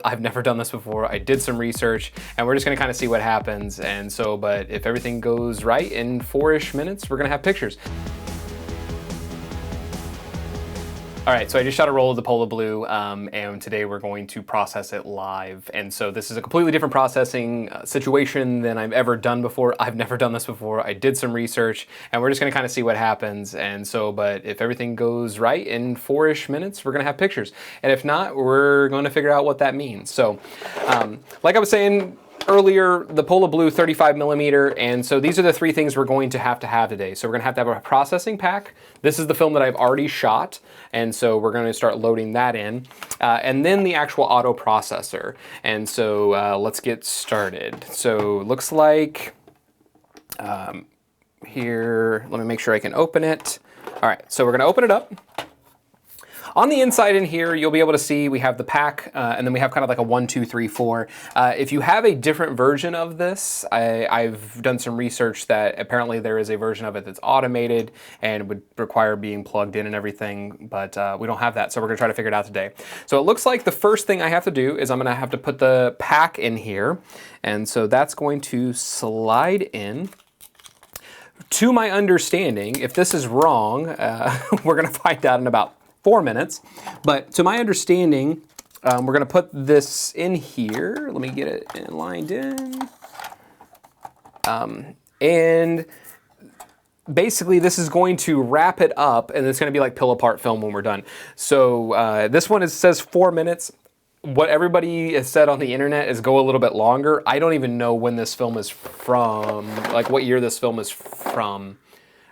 I've never done this before. I did some research and we're just gonna kind of see what happens. And so, but if everything goes right in 4-ish minutes, we're gonna have pictures. All right, so I just shot a roll of the PolaBlue, and today we're going to process it live. And so this is a completely different processing situation than I've ever done before. I've never done this before. I did some research, and we're just gonna kind of see what happens. And so, but if everything goes right in 4-ish minutes, we're gonna have pictures. And if not, we're gonna figure out what that means. So, like I was saying earlier, the PolaBlue 35mm, and so these are the 3 things we're going to have today. So we're gonna have to have a processing pack. This is the film that I've already shot, and so we're gonna start loading that in. And then the actual AutoProcessor. And so let's get started. So looks like, here, let me make sure I can open it. All right, so we're gonna open it up. On the inside in here, you'll be able to see we have the pack, and then we have kind of like a 1, 2, 3, 4. If you have a different version of this, I've done some research that apparently there is a version of it that's automated and would require being plugged in and everything, but we don't have that, so we're gonna try to figure it out today. So it looks like the first thing I have to do is I'm gonna have to put the pack in here, and so that's going to slide in. To my understanding, if this is wrong, we're gonna find out in about 4 minutes, but to my understanding, we're gonna put this in here. Let me get it lined in. And basically this is going to wrap it up, and it's gonna be like pill apart film when we're done. So this one says 4 minutes. What everybody has said on the internet is go a little bit longer. I don't even know when this film is from, like what year this film is from.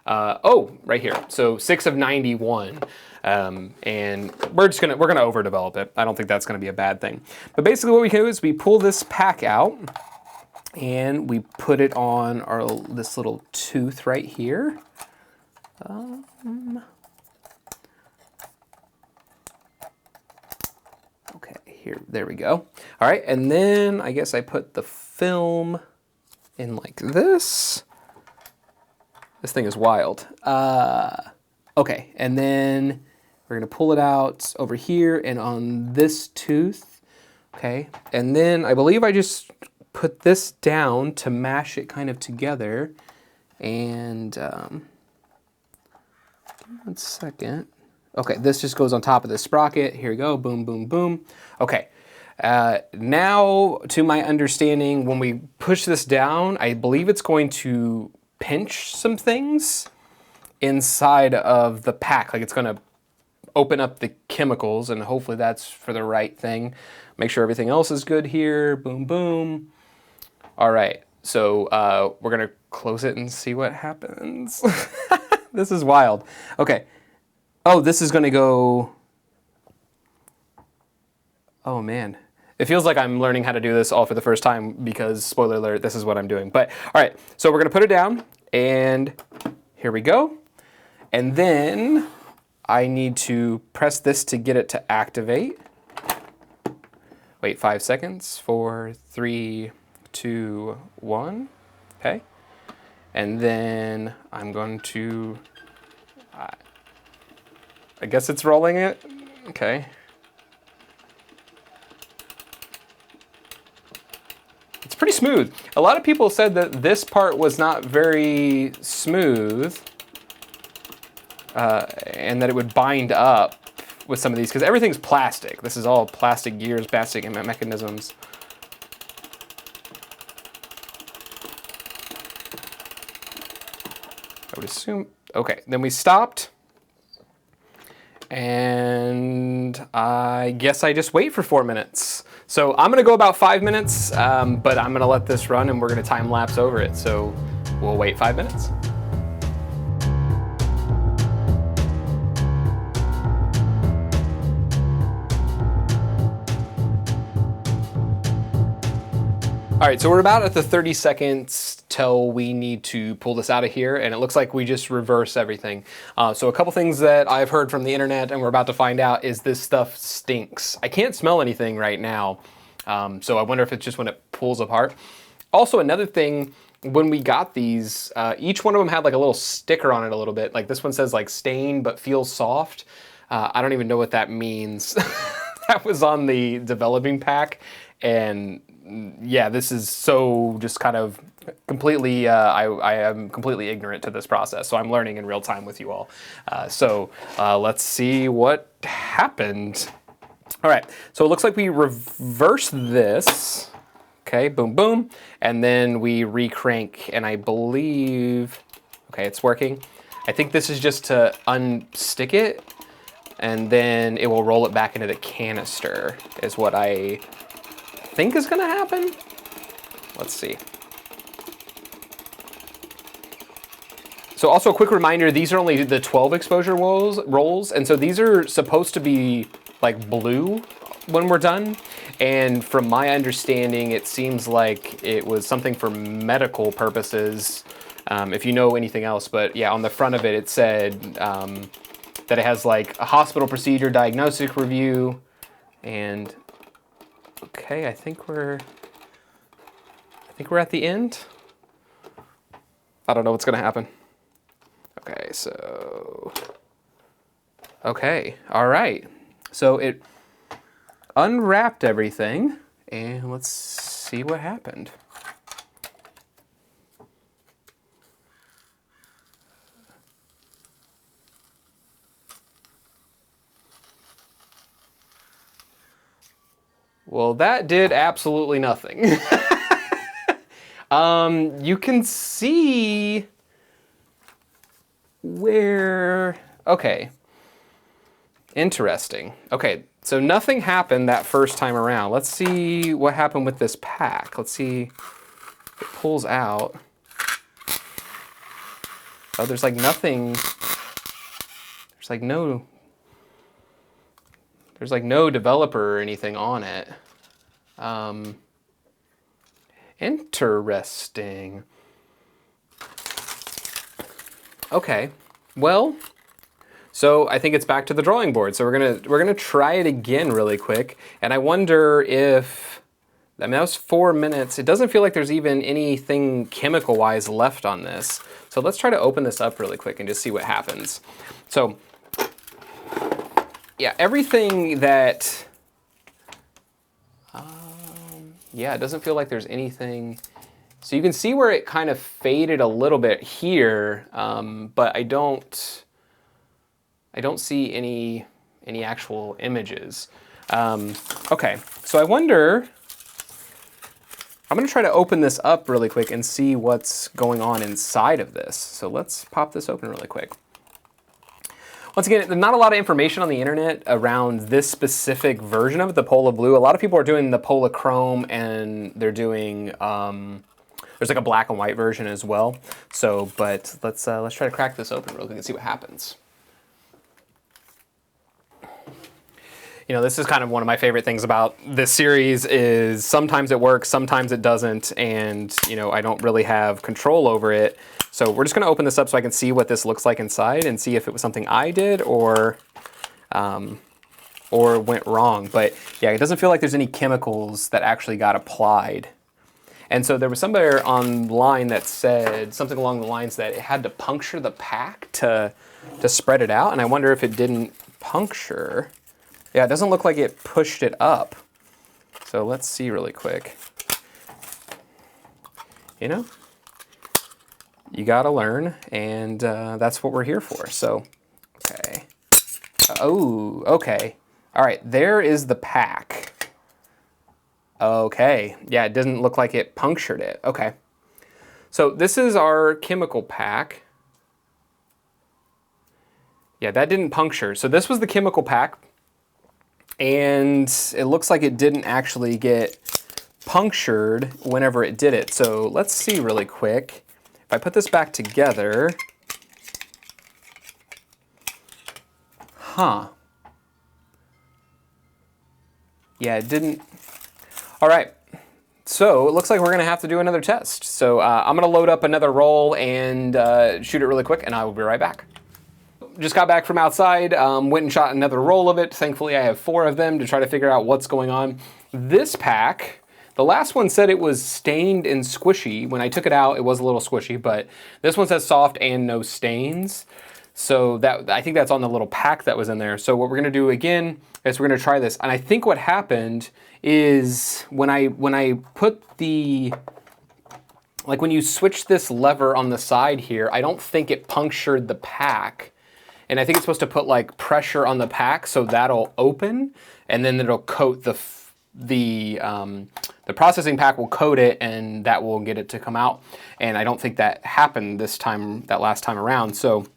Oh, right here. So 6 of 91. And we're gonna overdevelop it. I don't think that's gonna be a bad thing. But basically what we do is we pull this pack out and we put it on this little tooth right here. Okay, there we go. All right, and then I guess I put the film in like this. This thing is wild. Okay, and then we're gonna pull it out over here and on this tooth, okay? And then I believe I just put this down to mash it kind of together. And 1 second. Okay, this just goes on top of the sprocket. Here we go, boom, boom, boom. Okay, now to my understanding, when we push this down, I believe it's going to pinch some things inside of the pack. Like it's gonna open up the chemicals, and hopefully that's for the right thing. Make sure everything else is good here, boom, boom. All right, so we're gonna close it and see what happens. This is wild. Okay, oh, this is gonna go, oh man. It feels like I'm learning how to do this all for the first time because, spoiler alert, this is what I'm doing. But all right, so we're gonna put it down, and here we go. And then I need to press this to get it to activate. Wait 5 seconds. 4, 3, 2, 1. Okay. And then I'm going to, I guess it's rolling it. Okay. It's pretty smooth. A lot of people said that this part was not very smooth. And that it would bind up with some of these, because everything's plastic. This is all plastic gears, plastic mechanisms. I would assume, okay, then we stopped. And I guess I just wait for 4 minutes. So I'm gonna go about 5 minutes, but I'm gonna let this run and we're gonna time lapse over it. So we'll wait 5 minutes. All right, so we're about at the 30 seconds till we need to pull this out of here, and it looks like we just reverse everything. So a couple things that I've heard from the internet and we're about to find out is this stuff stinks. I can't smell anything right now, so I wonder if it's just when it pulls apart. Also, another thing, when we got these, each one of them had like a little sticker on it a little bit. Like this one says like stain but feels soft. I don't even know what that means. that was on the developing pack. And yeah, this is so just kind of completely, I am completely ignorant to this process, so I'm learning in real time with you all. Let's see what happened. All right, so it looks like we reverse this. Okay, boom, boom, and then we recrank, and I believe, okay, it's working. I think this is just to unstick it, and then it will roll it back into the canister, is what I think is gonna happen. Let's see. So also a quick reminder, these are only the 12 exposure rolls, and so these are supposed to be like blue when we're done. And from my understanding, it seems like it was something for medical purposes, if you know anything else. But yeah, on the front of it, it said that it has like a hospital procedure, diagnostic review, and okay, I think we're at the end. I don't know what's gonna happen. Okay, so, okay, all right. So it unwrapped everything, and let's see what happened. Well, that did absolutely nothing. You can see where, okay, interesting. Okay, so nothing happened that first time around. Let's see what happened with this pack. Let's see, it pulls out. Oh, there's like nothing, there's like no developer or anything on it. Interesting. Okay, well, so I think it's back to the drawing board. So we're gonna try it again really quick. And I wonder if, I mean, that was 4 minutes. It doesn't feel like there's even anything chemical-wise left on this. So let's try to open this up really quick and just see what happens. So, yeah, everything that, yeah, it doesn't feel like there's anything. So you can see where it kind of faded a little bit here, but I don't see any actual images. Okay, so I wonder, I'm gonna try to open this up really quick and see what's going on inside of this. So let's pop this open really quick. Once again, there's not a lot of information on the internet around this specific version of it, the PolaBlue. A lot of people are doing the Polachrome, and they're doing, there's like a black and white version as well. So, but let's try to crack this open real quick and see what happens. You know, this is kind of one of my favorite things about this series is sometimes it works, sometimes it doesn't, and you know, I don't really have control over it. So we're just gonna open this up so I can see what this looks like inside and see if it was something I did or went wrong. But yeah, it doesn't feel like there's any chemicals that actually got applied. And so there was somewhere online that said something along the lines that it had to puncture the pack to spread it out. And I wonder if it didn't puncture. Yeah, it doesn't look like it pushed it up. So let's see really quick. You know, you gotta learn, and that's what we're here for. So, okay. Oh, okay. All right, there is the pack. Okay, yeah, it doesn't look like it punctured it. Okay. So this is our chemical pack. Yeah, that didn't puncture. So this was the chemical pack, and it looks like it didn't actually get punctured whenever it did it. So let's see really quick. If I put this back together, huh. Yeah, it didn't. All right, so it looks like we're gonna have to do another test. So I'm gonna load up another roll and shoot it really quick, and I will be right back. Just got back from outside, went and shot another roll of it. Thankfully, I have 4 of them to try to figure out what's going on. This pack, the last one said it was stained and squishy. When I took it out, it was a little squishy, but this one says soft and no stains. So that, I think that's on the little pack that was in there. So what we're gonna do again is we're gonna try this. And I think what happened is when I put the, like when you switch this lever on the side here, I don't think it punctured the pack. And I think it's supposed to put like pressure on the pack so that'll open, and then it'll coat the processing pack will coat it, and that will get it to come out. And I don't think that happened this time, that last time around. So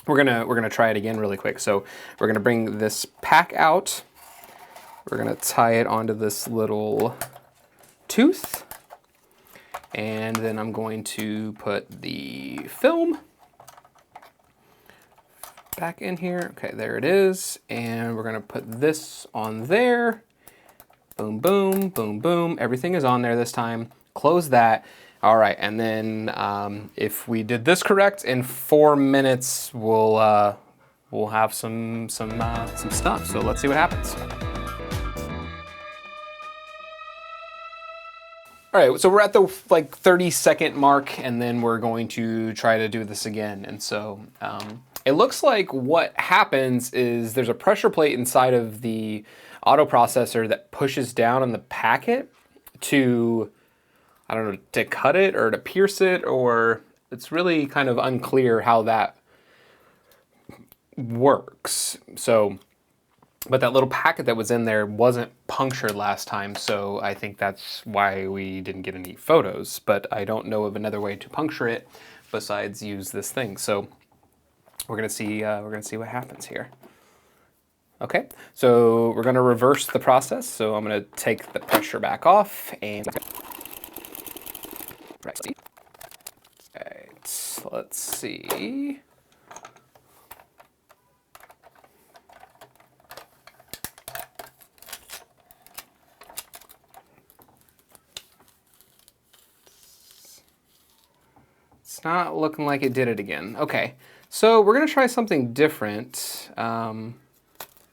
we're gonna try it again really quick. So we're gonna bring this pack out. We're gonna tie it onto this little tooth, and then I'm going to put the film back in here. Okay, there it is. And we're gonna put this on there. Boom, boom, boom, boom. Everything is on there this time. Close that. All right, and then if we did this correct, in 4 minutes we'll have some stuff. So let's see what happens. All right, so we're at the like 30-second mark, and then we're going to try to do this again. And so it looks like what happens is there's a pressure plate inside of the AutoProcessor that pushes down on the packet to, I don't know, to cut it or to pierce it, or it's really kind of unclear how that works. So, but that little packet that was in there wasn't punctured last time, so I think that's why we didn't get any photos. But I don't know of another way to puncture it besides use this thing. So we're gonna see what happens here. Okay, so we're gonna reverse the process. So I'm gonna take the pressure back off and right. Let's see. It's not looking like it did it again. Okay, so we're gonna try something different.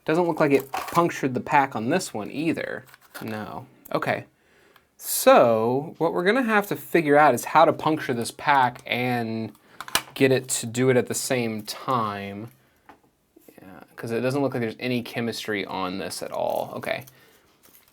Doesn't look like it punctured the pack on this one either. No. Okay. So what we're gonna have to figure out is how to puncture this pack and get it to do it at the same time. Yeah, because it doesn't look like there's any chemistry on this at all. Okay.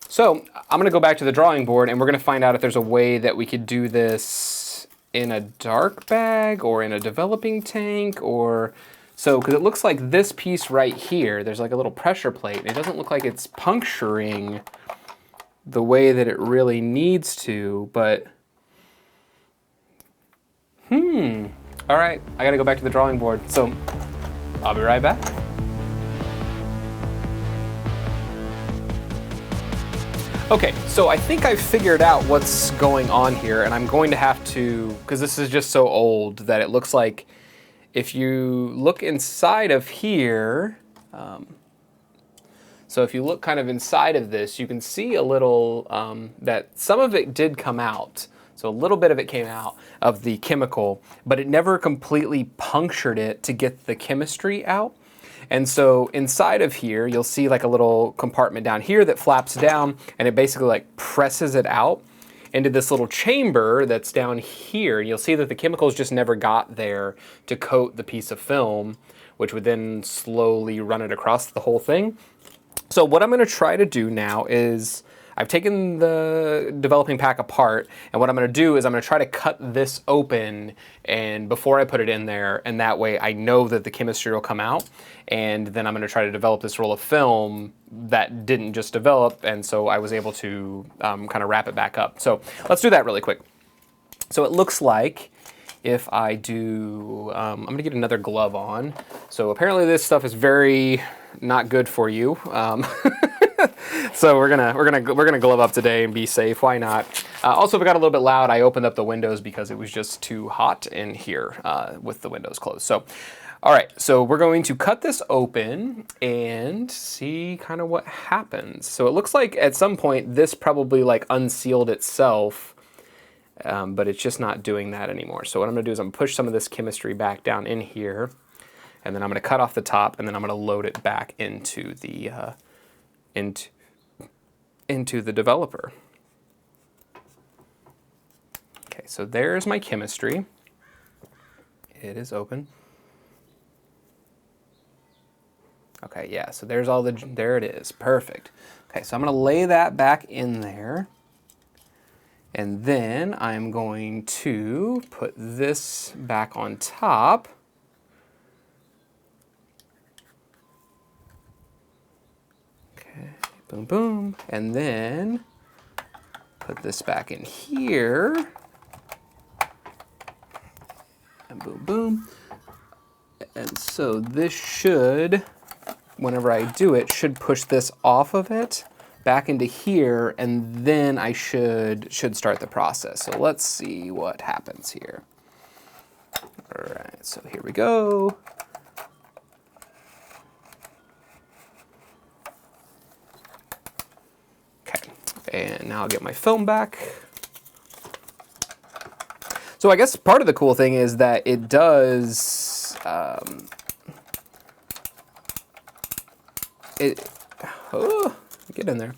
So I'm gonna go back to the drawing board, and we're gonna find out if there's a way that we could do this in a dark bag or in a developing tank, or so, because it looks like this piece right here, there's like a little pressure plate, and it doesn't look like it's puncturing the way that it really needs to, but all right, I gotta go back to the drawing board, so I'll be right back. Okay, so I think I've figured out what's going on here, and I'm going to have to, because this is just so old that it looks like if you look inside of here, so if you look kind of inside of this, you can see a little, that some of it did come out. So a little bit of it came out of the chemical, but it never completely punctured it to get the chemistry out. And so inside of here, you'll see like a little compartment down here that flaps down, and it basically like presses it out into this little chamber that's down here. You'll see that the chemicals just never got there to coat the piece of film, which would then slowly run it across the whole thing. So what I'm gonna try to do now is, I've taken the developing pack apart, and what I'm gonna do is I'm gonna try to cut this open and before I put it in there, and that way I know that the chemistry will come out, and then I'm gonna try to develop this roll of film that didn't just develop, and so I was able to kind of wrap it back up. So let's do that really quick. So it looks like if I do, I'm gonna get another glove on. So apparently this stuff is very not good for you. So we're gonna glove up today and be safe. Why not? Also, if it got a little bit loud, I opened up the windows because it was just too hot in here with the windows closed. So, all right. So we're going to cut this open and see kind of what happens. So it looks like at some point this probably like unsealed itself, but it's just not doing that anymore. So what I'm gonna do is I'm gonna push some of this chemistry back down in here, and then I'm gonna cut off the top, and then I'm gonna load it back into the into the developer. Okay, so there's my chemistry. It is open. Okay, yeah, so there's all the, there it is, perfect. Okay, so I'm gonna lay that back in there. And then I'm going to put this back on top. Okay, boom, boom. And then put this back in here. And boom, boom. And so this should, whenever I do it, should push this off of it back into here, and then I should start the process. So let's see what happens here. All right, so here we go. Okay, and now I'll get my film back. So I guess part of the cool thing is that it does, get in there.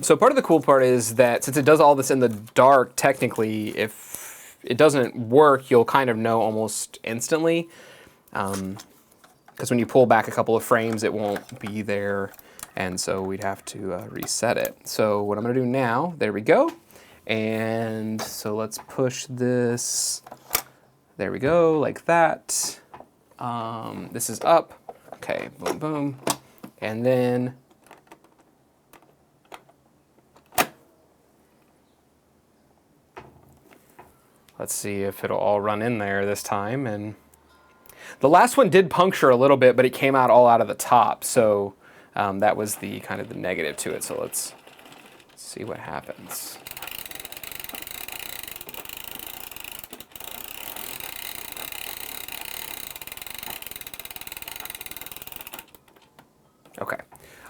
So part of the cool part is that since it does all this in the dark, technically, if it doesn't work, you'll kind of know almost instantly. Because when you pull back a couple of frames, it won't be there. And so we'd have to reset it. So what I'm gonna do now, there we go. And so let's push this, there we go, like that. This is up, okay, boom, boom. And then let's see if it'll all run in there this time. And the last one did puncture a little bit, but it came out all out of the top. So that was the kind of the negative to it. So let's see what happens. Okay.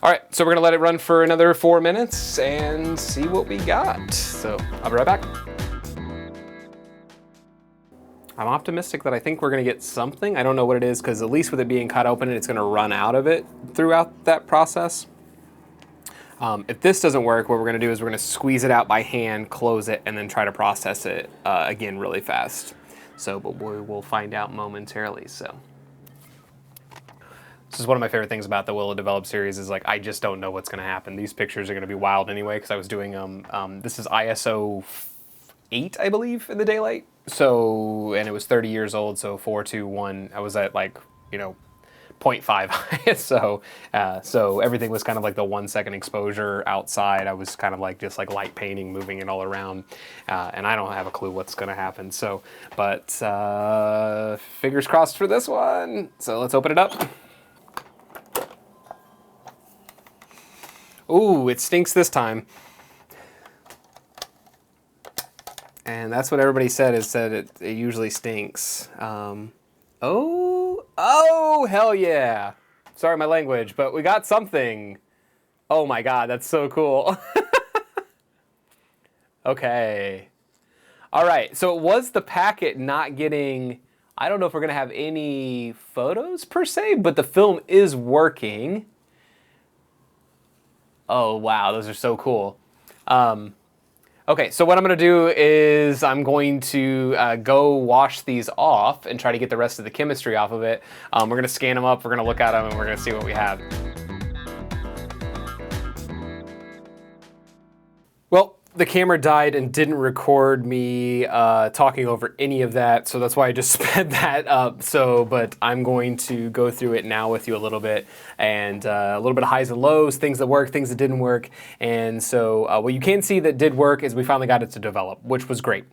All right, so we're gonna let it run for another 4 minutes and see what we got. So I'll be right back. I'm optimistic that I think we're gonna get something. I don't know what it is, because at least with it being cut open, it's gonna run out of it throughout that process. If this doesn't work, what we're gonna do is we're gonna squeeze it out by hand, close it, and then try to process it again really fast. So, but we'll find out momentarily, so. This is one of my favorite things about the Will It Develop series is like, I just don't know what's gonna happen. These pictures are gonna be wild anyway, because I was doing, this is ISO 8, I believe, in the daylight. So, and it was 30 years old, so 421, I was at like, you know, 0.5. So everything was kind of like the 1 second exposure outside. I was kind of like just like light painting, moving it all around. And I don't have a clue what's gonna happen. So, but fingers crossed for this one. So let's open it up. Ooh, it stinks this time. And that's what everybody said, is said it usually stinks. Oh, hell yeah. Sorry, my language, but we got something. Oh my God, that's so cool. Okay. All right, so it was the packet not getting, I don't know if we're gonna have any photos per se, but the film is working. Oh wow, those are so cool. Okay, so what I'm gonna do is I'm going to go wash these off and try to get the rest of the chemistry off of it. We're gonna scan them up, we're gonna look at them, and we're gonna see what we have. Well, the camera died and didn't record me talking over any of that, so that's why I just sped that up. But I'm going to go through it now with you a little bit, and a little bit of highs and lows, things that worked, things that didn't work. And so what you can see that did work is we finally got it to develop, which was great.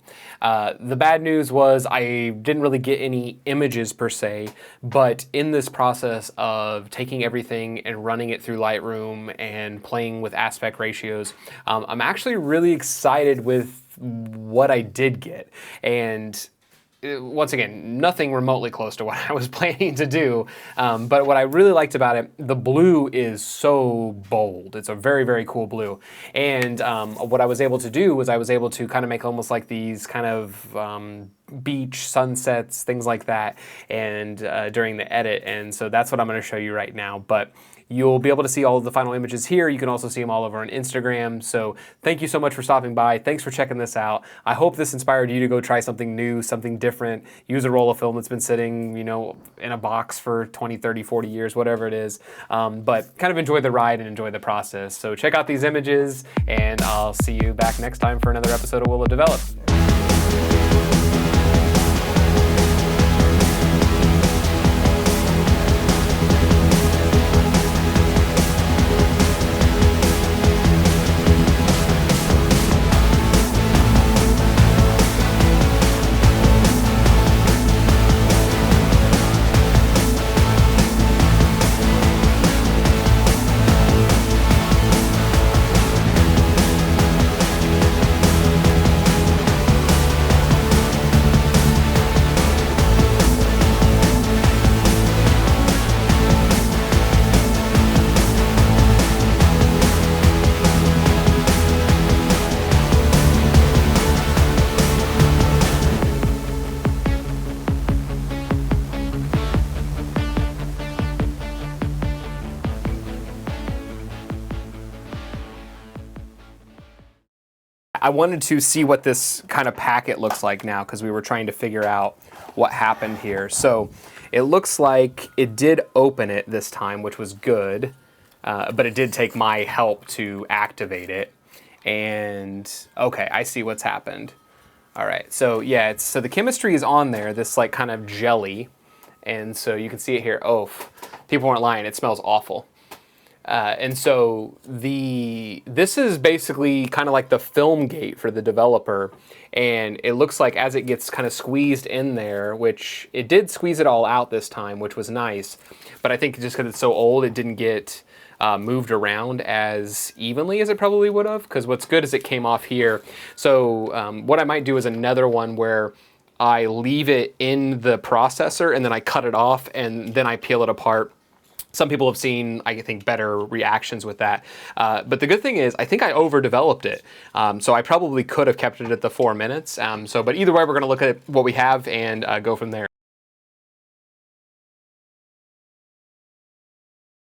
The bad news was I didn't really get any images per se, but in this process of taking everything and running it through Lightroom and playing with aspect ratios, I'm actually really excited with what I did get. And once again, nothing remotely close to what I was planning to do. But what I really liked about it, the blue is so bold. It's a very, very cool blue. And what I was able to do was I was able to kind of make almost like these kind of beach sunsets, things like that, and during the edit. And so that's what I'm going to show you right now. But You'll be able to see all of the final images here. You can also see them all over on Instagram. So thank you so much for stopping by. Thanks for checking this out. I hope this inspired you to go try something new, something different. Use a roll of film that's been sitting, you know, in a box for 20, 30, 40 years, whatever it is. But kind of enjoy the ride and enjoy the process. So check out these images, and I'll see you back next time for another episode of Will It Develop. I wanted to see what this kind of packet looks like now, because we were trying to figure out what happened here. So it looks like it did open it this time, which was good, but it did take my help to activate it. And okay, I see what's happened. All right, so yeah, so the chemistry is on there, this like kind of jelly. And so you can see it here. Oh, people weren't lying, it smells awful. And so this is basically kind of like the film gate for the developer, and it looks like as it gets kind of squeezed in there, which it did squeeze it all out this time, which was nice, but I think just because it's so old, it didn't get moved around as evenly as it probably would have, because what's good is it came off here. So what I might do is another one where I leave it in the processor and then I cut it off and then I peel it apart. Some people have seen, I think, better reactions with that. But the good thing is, I think I overdeveloped it. So I probably could have kept it at the 4 minutes. But either way, we're going to look at what we have and go from there.